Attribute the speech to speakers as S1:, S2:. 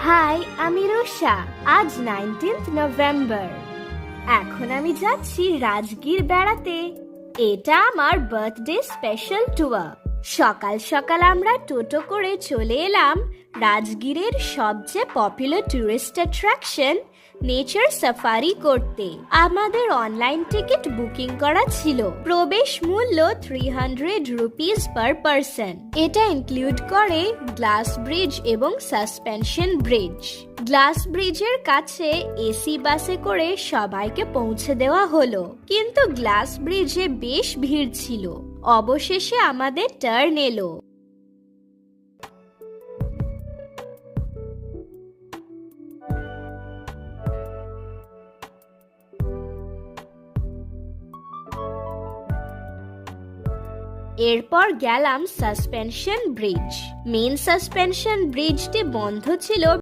S1: High, আমি রুষা। আজ 19th November. এখন আমি যাচ্ছি রাজগীর বেড়াতে। এটা আমার বার্থডে স্পেশাল ট্যুর। সকাল সকাল আমরা টোটো করে চলে এলাম রাজগীরের সবচেয়ে popular tourist attraction nature safari করতে। আমাদের অনলাইন টিকিট বুকিং করা ছিল। প্রবেশ মূল্য 300 রুপিস পার পারসন। এটা ইনক্লুড করে গ্লাস ব্রিজ এবং সাসপেনশন ব্রিজ। গ্লাস ব্রিজের কাছে এসি বাসে করে সবাইকে পৌঁছে দেওয়া হলো, কিন্তু গ্লাস ব্রিজে বেশ ভিড় ছিল। অবশেষে আমাদের টার্ন এলো। এরপর গেলাম সাসপেনশন ব্রিজ। মেন সাসপেনশন ব্রিজটি বন্ধ ছিল